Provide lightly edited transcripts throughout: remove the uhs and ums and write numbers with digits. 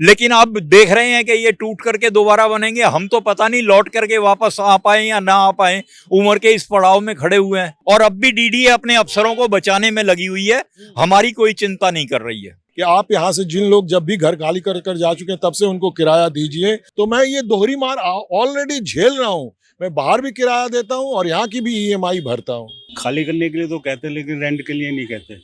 लेकिन अब देख रहे हैं कि ये टूट करके दोबारा बनेंगे। हम तो पता नहीं लौट करके वापस आ पाए या ना आ पाए, उम्र के इस पड़ाव में खड़े हुए हैं। और अब भी डीडीए अपने अफसरों को बचाने में लगी हुई है, हमारी कोई चिंता नहीं कर रही है। कि आप यहाँ से जिन लोग जब भी घर खाली कर कर जा चुके हैं तब से उनको किराया दीजिए। तो मैं ये दोहरी मार ऑलरेडी झेल रहा हूँ। मैं बाहर भी किराया देता हूँ और यहाँ की भी ईएमआई भरता हूँ। खाली करने के लिए तो कहते हैं, लेकिन रेंट के लिए नहीं कहते।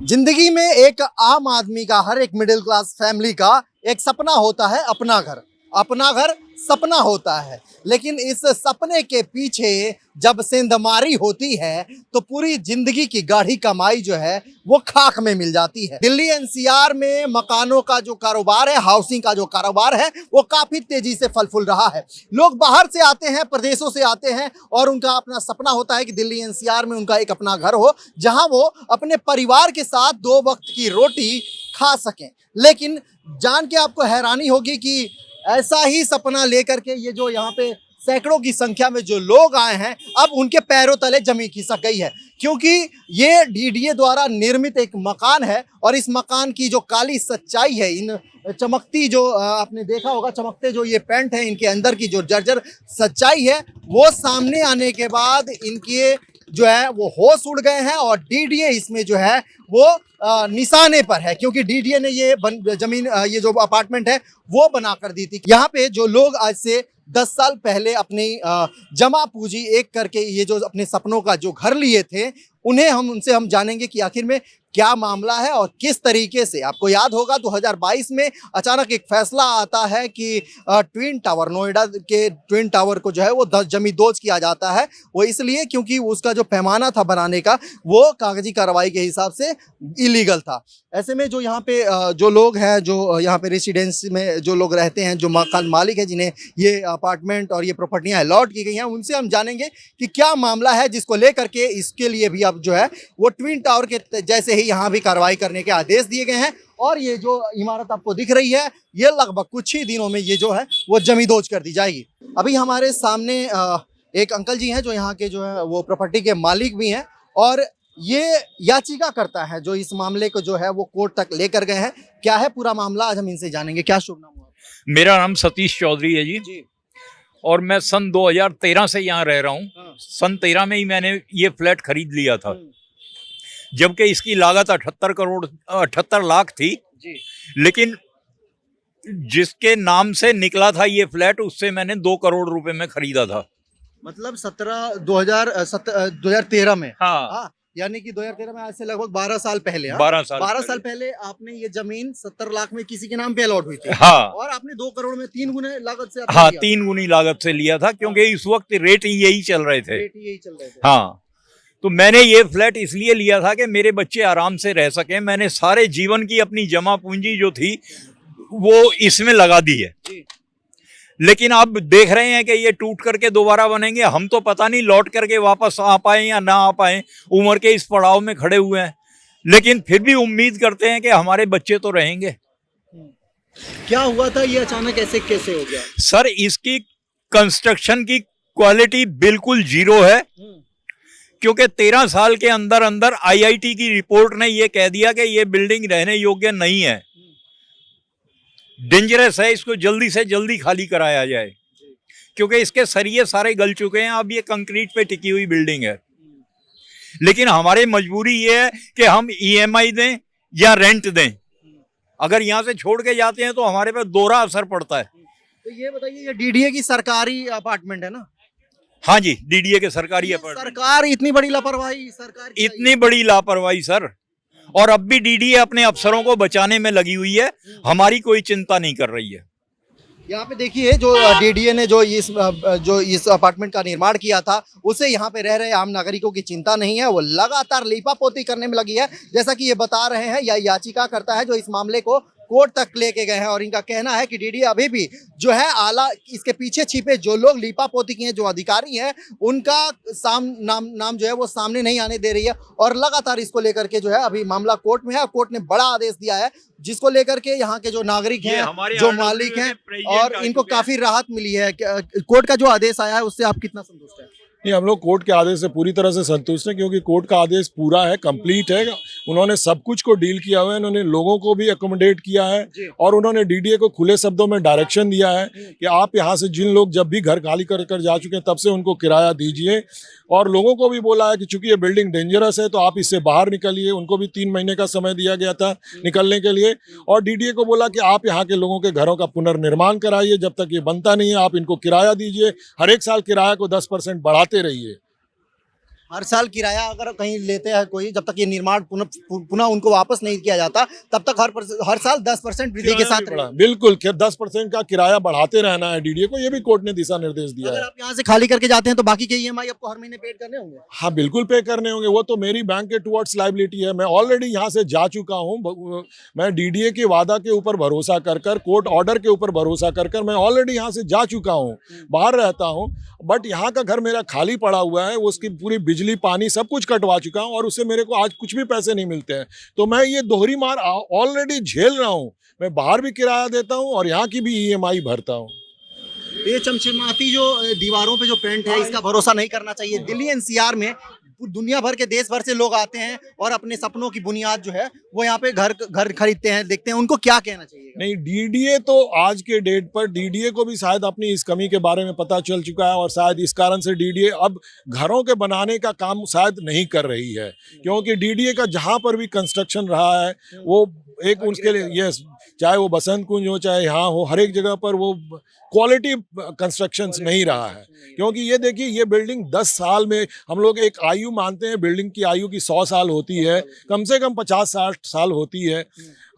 जिंदगी में एक आम आदमी का, हर एक मिडिल क्लास फैमिली का एक सपना होता है, अपना घर। अपना घर सपना होता है, लेकिन इस सपने के पीछे जब सेंधमारी होती है तो पूरी जिंदगी की गाढ़ी कमाई जो है वो खाक में मिल जाती है। दिल्ली एनसीआर में मकानों का जो कारोबार है, हाउसिंग का जो कारोबार है, वो काफी तेजी से फल फूल रहा है। लोग बाहर से आते हैं, प्रदेशों से आते हैं और उनका अपना सपना होता है कि दिल्ली एनसीआर में उनका एक अपना घर हो, जहां वो अपने परिवार के साथ 2 वक्त की रोटी खा सकें। लेकिन जान के आपको हैरानी होगी कि ऐसा ही सपना लेकर के ये जो यहाँ पे सैकड़ों की संख्या में जो लोग आए हैं, अब उनके पैरों तले जमीन खिसक गई है, क्योंकि ये डीडीए द्वारा निर्मित एक मकान है और इस मकान की जो काली सच्चाई है, इन चमकती जो आपने देखा होगा, चमकते जो ये पेंट है, इनके अंदर की जो जर्जर सच्चाई है, वो सामने आने के बाद इनके जो है वो होश उड़ गए हैं और डीडीए इसमें जो है वो निशाने पर है, क्योंकि डीडीए ने ये जमीन, ये जो अपार्टमेंट है वो बना कर दी थी। यहाँ पे जो लोग आज से 10 साल पहले अपनी जमा पूंजी एक करके ये जो अपने सपनों का जो घर लिए थे, उन्हें उनसे हम जानेंगे कि आखिर में क्या मामला है और किस तरीके से। आपको याद होगा 2022 में अचानक एक फैसला आता है कि ट्विन टावर, नोएडा के ट्विन टावर को जो है वो जमींदोज किया जाता है। वो इसलिए क्योंकि उसका जो पैमाना था बनाने का वो कागजी कार्रवाई के हिसाब से इलीगल था। ऐसे में जो यहाँ पे जो लोग हैं, जो यहाँ पे रेसिडेंस में जो लोग रहते हैं, जो मकान मालिक है जिन्हें ये अपार्टमेंट और ये प्रॉपर्टियाँ अलॉट की गई हैं, उनसे हम जानेंगे कि क्या मामला है जिसको लेकर के इसके लिए भी अब जो है वो ट्विन टावर के जैसे यहाँ भी कार्रवाई करने के आदेश दिए गए हैं। और ये जो इमारत आपको दिख रही है, ये लगभग कुछ ही दिनों में ये जो है वो जमींदोज कर दी जाएगी। अभी हमारे सामने एक अंकल जी हैं जो यहाँ के जो है वो प्रॉपर्टी के मालिक भी हैं और ये याचिका करता है जो इस मामले को जो है वो कोर्ट तक लेकर गए हैं। क्या है पूरा मामला, आज हम इनसे जानेंगे। क्या शुभ नाम हुआ? मेरा नाम सतीश चौधरी है जी। और मैं सन 2013 से यहाँ रह रहा हूँ। सन 13 में ही मैंने ये फ्लैट खरीद लिया था, जबकि इसकी लागत 78 लाख थी जी। लेकिन जिसके नाम से निकला था ये फ्लैट, उससे मैंने 2 करोड़ रुपए में खरीदा था। मतलब 2013 में? हाँ, यानी कि 2013 में, आज से लगभग 12 साल पहले। 12 साल पहले आपने ये जमीन 70 लाख में किसी के नाम पे अलॉट हुई थी। हाँ, और आपने 2 करोड़ में 3 गुने लागत से? हाँ, 3 गुनी लागत से लिया था, क्योंकि इस वक्त रेट यही चल रहे थे। हाँ, तो मैंने ये फ्लैट इसलिए लिया था कि मेरे बच्चे आराम से रह सकें। मैंने सारे जीवन की अपनी जमा पूंजी जो थी वो इसमें लगा दी है। लेकिन अब देख रहे हैं कि ये टूट करके दोबारा बनेंगे। हम तो पता नहीं लौट करके वापस आ पाए या ना आ पाए, उम्र के इस पड़ाव में खड़े हुए हैं। लेकिन फिर भी उम्मीद करते हैं कि हमारे बच्चे तो रहेंगे। क्या हुआ था ये अचानक, ऐसे कैसे हो गया? सर, इसकी कंस्ट्रक्शन की क्वालिटी बिल्कुल जीरो है, क्योंकि 13 साल के अंदर अंदर आईआईटी की रिपोर्ट ने यह कह दिया कि यह बिल्डिंग रहने योग्य नहीं है, डेंजरस है, इसको जल्दी से जल्दी खाली कराया जाए, क्योंकि इसके सरिये सारे गल चुके हैं। अब ये कंक्रीट पे टिकी हुई बिल्डिंग है। लेकिन हमारी मजबूरी ये है कि हम ईएमआई दें या रेंट दें। अगर यहाँ से छोड़ के जाते हैं तो हमारे पे दोहरा असर पड़ता है। तो ये बताइए, ये डीडीए की सरकारी अपार्टमेंट है ना? हाँ जी, डीडीए के सरकारी अपार्टमेंट। सरकार इतनी बड़ी लापरवाही, सरकार इतनी बड़ी लापरवाही सर। और अब भी डीडीए अपने अफसरों को बचाने में लगी हुई है, हमारी कोई चिंता नहीं कर रही है। यहाँ पे देखिए, जो डीडीए ने जो इस अपार्टमेंट का निर्माण किया था, उसे यहाँ पे रह रहे आम नागरिकों की चिंता नहीं है। वो लगातार लीपापोती करने में लगी है, जैसा कि ये बता रहे हैं। यह याचिका करता है जो इस मामले को कोर्ट तक लेके गए हैं और इनका कहना है कि डीडीए अभी भी जो है आला, इसके पीछे छिपे जो लोग लीपापोती किए हैं, जो अधिकारी हैं, उनका नाम जो है वो सामने नहीं आने दे रही है। और लगातार इसको लेकर के जो है अभी मामला कोर्ट में है और कोर्ट ने बड़ा आदेश दिया है, जिसको लेकर के यहाँ के जो नागरिक हैं, जो मालिक हैं, और इनको काफी राहत मिली है। कोर्ट का जो आदेश आया है उससे आप कितना संतुष्ट हैं? नहीं, हम लोग कोर्ट के आदेश से पूरी तरह से संतुष्ट हैं, क्योंकि कोर्ट का आदेश पूरा है, कंप्लीट है। उन्होंने सब कुछ को डील किया हुआ है, उन्होंने लोगों को भी अकोमोडेट किया है और उन्होंने डीडीए को खुले शब्दों में डायरेक्शन दिया है कि आप यहाँ से जिन लोग जब भी घर खाली कर कर जा चुके हैं तब से उनको किराया दीजिए, और लोगों को भी बोला है कि चूंकि ये बिल्डिंग डेंजरस है तो आप इससे बाहर निकलिए। उनको भी 3 महीने का समय दिया गया था निकलने के लिए, और डीडीए को बोला कि आप यहाँ के लोगों के घरों का पुनर्निर्माण कराइए, जब तक ये बनता नहीं है आप इनको किराया दीजिए, हर एक साल किराया को 10% बढ़ाते रहिए। हर साल किराया अगर कहीं लेते हैं कोई, जब तक ये निर्माण पुनः उनको वापस नहीं किया जाता तब तक हर साल 10% वृद्धि के साथ बिल्कुल 10% का किराया बढ़ाते रहना है डीडीए को, ये भी कोर्ट ने दिशा निर्देश दिया अगर है। आप यहाँ से खाली करके जाते हैं तो बाकी के ईएमआई आपको हर महीने पेड करने होंगे? हाँ बिल्कुल पे करने होंगे, वो तो मेरी बैंक के टुवर्ड्स लायबिलिटी है। मैं ऑलरेडी यहाँ से जा चुका हूँ, मैं डीडीए के वादा के ऊपर भरोसा कर कोर्ट ऑर्डर के ऊपर भरोसा कर मैं ऑलरेडी यहाँ से जा चुका हूँ, बाहर रहता हूँ, बट यहाँ का घर मेरा खाली पड़ा हुआ है, उसकी पूरी बिजली पानी सब कुछ कटवा चुका हूँ और उससे मेरे को आज कुछ भी पैसे नहीं मिलते हैं। तो मैं ये दोहरी मार ऑलरेडी झेल रहा हूँ। मैं बाहर भी किराया देता हूँ और यहाँ की भी ईएमआई भरता हूँ। ये चमचमाती जो दीवारों पे जो पेंट है, इसका भरोसा नहीं करना चाहिए। दिल्ली एनसीआर में दुनिया भर के देश भर से लोग आते हैं और अपने सपनों की बुनियाद जो है वो यहाँ पे घर खरीदते हैं, देखते हैं, उनको क्या कहना चाहिए? नहीं, डीडीए तो आज के डेट पर डीडीए को भी शायद अपनी इस कमी के बारे में पता चल चुका है और शायद इस कारण से डीडीए अब घरों के बनाने का काम शायद नहीं कर रही है, क्योंकि डीडीए का जहाँ पर भी कंस्ट्रक्शन रहा है वो एक उनके लिए, यस, चाहे वो बसंत कुंज हो चाहे यहाँ हो, हर एक जगह पर वो क्वालिटी कंस्ट्रक्शंस नहीं रहा है। क्योंकि ये देखिए, ये बिल्डिंग 10 साल में, हम लोग एक आयु मानते हैं बिल्डिंग की आयु की 100 साल होती है, कम से कम 50-60 साल होती है,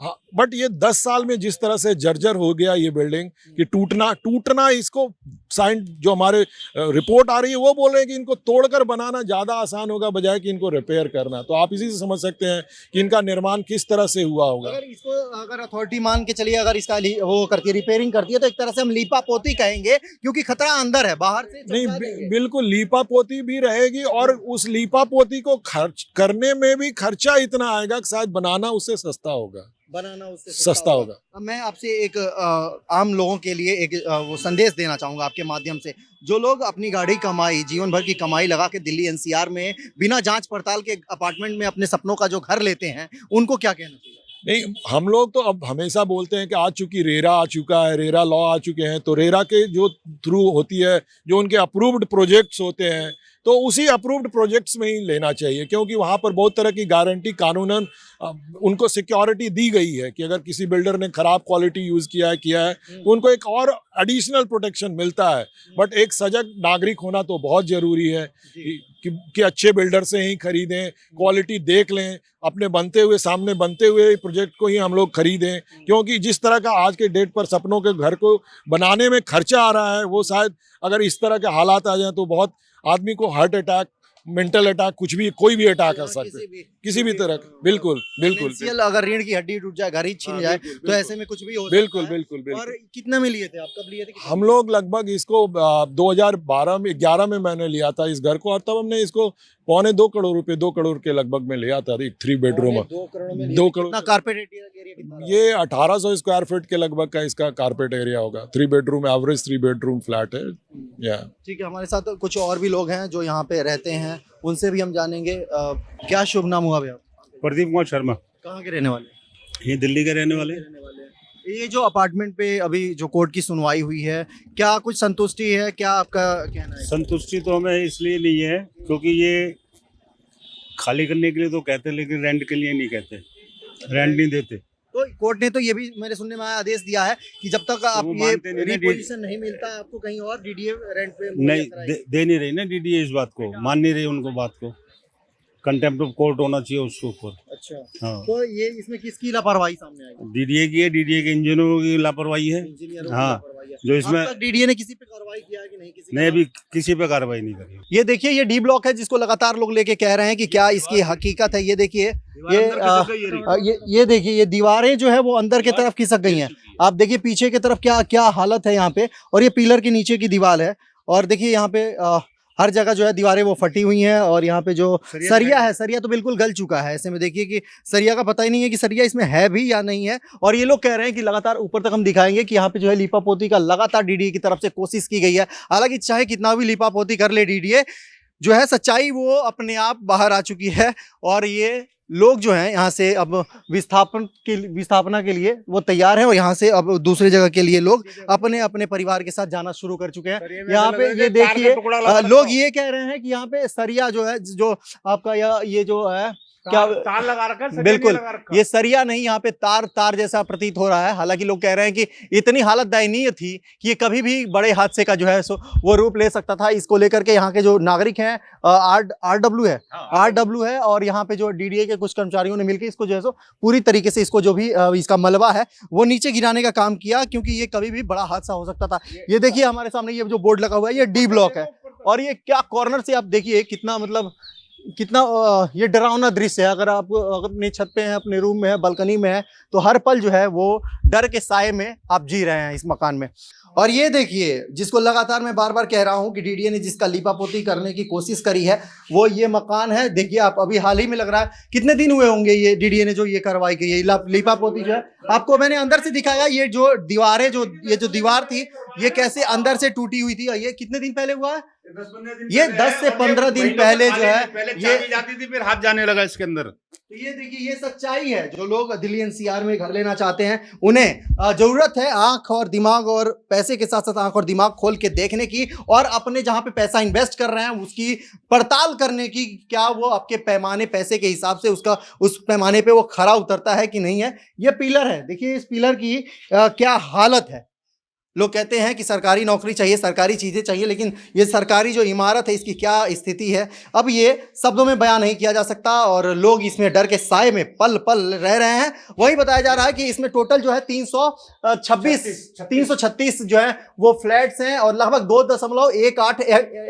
हाँ, बट ये 10 साल में जिस तरह से जर्जर हो गया ये बिल्डिंग कि टूटना इसको साइंस जो हमारे रिपोर्ट आ रही है वो बोल रहे हैं कि इनको तोड़कर बनाना ज़्यादा आसान होगा बजाय कि इनको रिपेयर करना। तो आप इसी से समझ सकते हैं कि इनका निर्माण किस तरह से हुआ होगा। अगर अथॉरिटी मान के चलिए, अगर इसका वो करती है, रिपेयरिंग करती है, तो एक तरह से हम लीपा पोती कहेंगे, क्योंकि खतरा अंदर है, बाहर से नहीं, बिल्कुल लीपा पोती भी रहेगी और उस लीपा पोती को खर्च करने में भी खर्चा इतना आएगा कि शायद बनाना उससे सस्ता होगा, सस्ता होगा। मैं आपसे एक आम लोगों के लिए एक वो संदेश देना चाहूंगा आपके माध्यम से, जो लोग अपनी गाड़ी कमाई, जीवन भर की कमाई लगा के दिल्ली एनसीआर में बिना जांच पड़ताल के अपार्टमेंट में अपने सपनों का जो घर लेते हैं, उनको क्या कहना चाहिए? नहीं, हम लोग तो अब हमेशा बोलते हैं कि आज चूंकि रेरा आ चुका है, रेरा लॉ आ चुके हैं, तो रेरा के जो थ्रू होती है, जो उनके अप्रूव्ड प्रोजेक्ट्स होते हैं, तो उसी अप्रूव्ड प्रोजेक्ट्स में ही लेना चाहिए, क्योंकि वहाँ पर बहुत तरह की गारंटी कानूनन उनको सिक्योरिटी दी गई है कि अगर किसी बिल्डर ने खराब क्वालिटी यूज़ किया है तो उनको एक और एडिशनल प्रोटेक्शन मिलता है। बट एक सजग नागरिक होना तो बहुत ज़रूरी है कि अच्छे बिल्डर से ही खरीदें, क्वालिटी देख लें, अपने सामने बनते हुए प्रोजेक्ट को ही हम लोग खरीदें, क्योंकि जिस तरह का आज के डेट पर सपनों के घर को बनाने में खर्चा आ रहा है, वो शायद अगर इस तरह के हालात आ जाएं तो बहुत आदमी को हार्ट अटैक, मेंटल अटैक, कुछ भी, कोई भी अटैक आ सकता है, किसी भी तरह। बिल्कुल अगर रीढ़ की हड्डी टूट जाए, घर ही छीन जाए, तो ऐसे में कुछ भी हो बिल्कुल सकता है। बिल्कुल। और कितने में लिए थे आप, कब लिए थे? हम लोग लगभग इसको 2011 में मैंने लिया था इस घर को, और तब हमने इसको 2.25 करोड़ रुपए, 2 करोड़ के लगभग में लिया था, एक 3 बेडरूम। 2 करोड़ में 2 करोड़। कितना कारपेट एरिया कितना? ये 1800 स्क्वायर फीट के लगभग का इसका कारपेट एरिया होगा। 3 बेडरूम, एवरेज 3 बेडरूम फ्लैट है। या ठीक है, हमारे साथ कुछ और भी लोग हैं जो यहाँ पे रहते हैं, उनसे भी हम जानेंगे। क्या शुभ नाम हुआ भैया? प्रदीप कुमार शर्मा। कहाँ के रहने वाले? ये दिल्ली के रहने वाले। ये जो अपार्टमेंट पे अभी जो कोर्ट की सुनवाई हुई है, क्या कुछ संतुष्टि है? क्या आपका कहना है? संतुष्टि तो हमें इसलिए नहीं है क्योंकि ये खाली करने के लिए तो कहते हैं, लेकिन रेंट के लिए नहीं कहते, रेंट नहीं देते। तो कोर्ट ने तो ये भी मेरे सुनने में आया, आदेश दिया है कि जब तक आप ये रिपोजिशन नहीं मिलता है आपको कहीं और डीडीए रेंट पे नहीं दे नहीं रही ना डीडीए, इस बात को मान नहीं रही, उनको बात को कंटेम्प्ट ऑफ कोर्ट होना चाहिए उसके ऊपर। अच्छा, हाँ। तो ये इसमें किसकी लापरवाही सामने आई? डीडीए की है, डीडीए के इंजीनियरों की लापरवाही है। हाँ, जो इसमें डीडीए ने किसी पे कार्रवाई किया है कि नहीं? नहीं, अभी किसी पे कार्रवाई नहीं करी। ये देखिए, ये डी ब्लॉक है जिसको लगातार लोग लेके कह रहे हैं कि क्या इसकी हकीकत है। ये देखिए, ये देखिए, ये दीवारें जो है वो अंदर की तरफ खिसक गई हैं। आप देखिए पीछे की तरफ क्या क्या हालत है यहाँ पे, और ये पिलर के नीचे की दीवार है, और देखिए यहाँ पे हर जगह जो है दीवारें वो फटी हुई हैं, और यहाँ पे जो सरिया है, सरिया तो बिल्कुल गल चुका है। ऐसे में देखिए कि सरिया का पता ही नहीं है कि सरिया इसमें है भी या नहीं है। और ये लोग कह रहे हैं कि लगातार ऊपर तक हम दिखाएंगे कि यहाँ पे जो है लीपापोती का लगातार डीडीए की तरफ से कोशिश की गई है। हालांकि चाहे कितना भी लीपापोती कर ले डीडीए, जो है सच्चाई वो अपने आप बाहर आ चुकी है, और ये लोग जो हैं यहाँ से अब विस्थापना के लिए वो तैयार हैं और यहाँ से अब दूसरी जगह के लिए लोग अपने अपने परिवार के साथ जाना शुरू कर चुके हैं। यहाँ पे ये देखिए लोग ये कह रहे हैं कि यहाँ पे सरिया जो है, जो आपका ये जो है क्या तार लगा रखा है, बिल्कुल ये सरिया नहीं, यहाँ पे तार जैसा प्रतीत हो रहा है। हालांकि लोग कह रहे हैं कि इतनी हालत दयनीय थी कि ये कभी भी बड़े हादसे का जो है सो वो रूप ले सकता था। इसको लेकर के यहाँ के जो नागरिक हैं आरडब्ल्यू है और यहाँ पे जो डीडीए के कुछ कर्मचारियों ने मिलकर इसको जो है सो पूरी तरीके से इसको जो भी इसका मलबा है वो नीचे गिराने का काम किया, क्योंकि ये कभी भी बड़ा हादसा हो सकता था। ये देखिए हमारे सामने ये जो बोर्ड लगा हुआ है ये डी ब्लॉक है और ये क्या कॉर्नर से आप देखिए कितना ये डरावना दृश्य है। अगर आप अपनी छत पे हैं, अपने रूम में है, बालकनी में है, तो हर पल जो है वो डर के साए में आप जी रहे हैं इस मकान में। और ये देखिए जिसको लगातार मैं बार बार कह रहा हूं कि डीडीए ने जिसका लीपापोती करने की कोशिश करी है वो ये मकान है। देखिए आप अभी हाल ही में लग रहा है, कितने दिन हुए होंगे ये डीडीए ने जो ये कार्रवाई की है, लीपापोती जो है आपको मैंने अंदर से दिखाया। ये जो दीवारें ये जो दीवार थी ये कैसे अंदर से टूटी हुई थी। ये कितने दिन पहले हुआ है? ये 10 से 15 दिन पहले जो है ये जाती थी, फिर हाथ जाने लगा इसके अंदर। तो ये देखिए ये सच्चाई है। जो लोग दिल्ली एनसीआर में घर लेना चाहते हैं उन्हें जरूरत है आंख और दिमाग और पैसे के साथ साथ आंख और दिमाग खोल के देखने की और अपने जहां पे पैसा इन्वेस्ट कर रहे हैं उसकी पड़ताल करने की, क्या वो आपके पैमाने पैसे के हिसाब से उसका उस पैमाने पे वो खरा उतरता है कि नहीं है। ये पिलर है, देखिए इस पिलर की क्या हालत है। लोग कहते हैं कि सरकारी नौकरी चाहिए, सरकारी चीज़ें चाहिए, लेकिन ये सरकारी जो इमारत है इसकी क्या स्थिति है अब ये शब्दों में बयान नहीं किया जा सकता और लोग इसमें डर के साए में पल पल रह रहे हैं। वही बताया जा रहा है कि इसमें टोटल जो है 336 जो है वो फ्लैट्स हैं और लगभग 2.18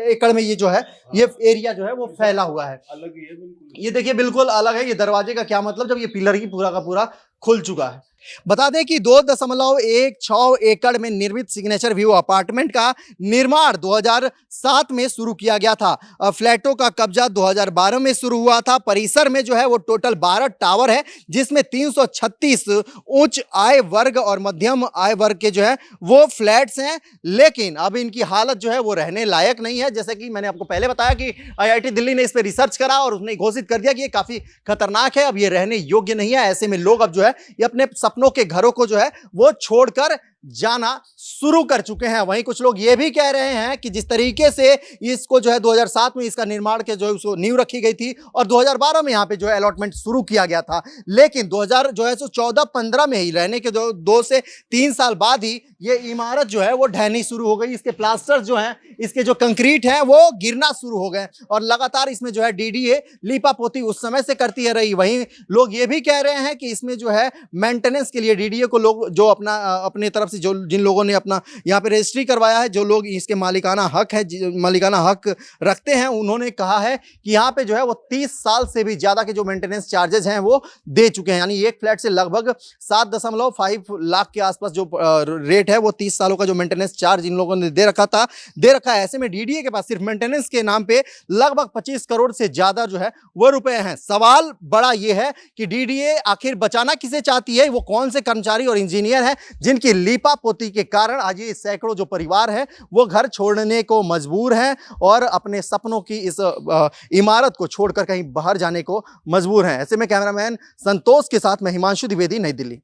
एकड़ में ये जो है ये एरिया जो है वो फैला हुआ है। अलग ही है बिल्कुल। ये देखिए बिल्कुल अलग है। ये दरवाजे का क्या मतलब जब ये पिलर ही पूरा का पूरा खुल चुका है। बता दें कि 2.16 एकड़ में निर्मित सिग्नेचर व्यू अपार्टमेंट का निर्माण 2007 में शुरू किया गया था। फ्लैटों का कब्जा 2012 में शुरू हुआ था। परिसर में जो है वो टोटल 12 टावर है जिसमें 336 उच्च आय वर्ग और मध्यम आय वर्ग के जो है वो फ्लैट्स हैं, लेकिन अब इनकी हालत जो है वो रहने लायक नहीं है। जैसे कि मैंने आपको पहले बताया कि IIT दिल्ली ने इस पर रिसर्च करा और उसने घोषित कर दिया कि ये काफी खतरनाक है, अब ये रहने योग्य नहीं है। ऐसे में लोग अब जो है ये अपने सपनों के घरों को जो है वो छोड़कर जाना शुरू कर चुके हैं। वहीं कुछ लोग ये भी कह रहे हैं कि जिस तरीके से इसको जो है 2007 में इसका निर्माण के जो है उसको नींव रखी गई थी और 2012 में यहाँ पे जो है अलॉटमेंट शुरू किया गया था, लेकिन 2014-15 में ही रहने के 2 से 3 साल बाद ही ये इमारत जो है वो ढहनी शुरू हो गई। इसके प्लास्टर जो हैं, इसके जो कंक्रीट हैं वो गिरना शुरू हो गए और लगातार इसमें जो है डीडीए लीपापोती उस समय से करती है रही। वहीं लोग ये भी कह रहे हैं कि इसमें जो है मेंटेनेंस के लिए डीडीए को लोग जो अपने तरफ से जो जिन लोगों ने अपना यहाँ पे रजिस्ट्री करवाया है, जो लोग इसके मालिकाना हक रखते हैं, उन्होंने कहा है कि यहाँ पे जो है वो 30 साल से भी ज्यादा के जो मेंटेनेंस चार्जेस हैं वो दे चुके हैं। यानी एक फ्लैट से लगभग 7.5 लाख के आसपास जो रेट है वो 30 सालों का जो मेंटेनेंस चार्ज इन लोगों ने दे रखा है। ऐसे में डीडीए के पास सिर्फ मेंटेनेंस के नाम पे लगभग 25 करोड़ से ज्यादा जो है वो रुपए हैं। सवाल बड़ा ये है कि डीडीए आखिर बचाना किसे चाहती है? वो कौन से कर्मचारी और इंजीनियर हैं जिनकी लीपापोती के कारण आज ये सैकड़ों जो परिवार है वो घर छोड़ने को मजबूर हैं और अपने सपनों की इस इमारत को छोड़कर कहीं बाहर जाने को मजबूर हैं। ऐसे में कैमरामैन संतोष के साथ मैं हिमांशु द्विवेदी, नई दिल्ली।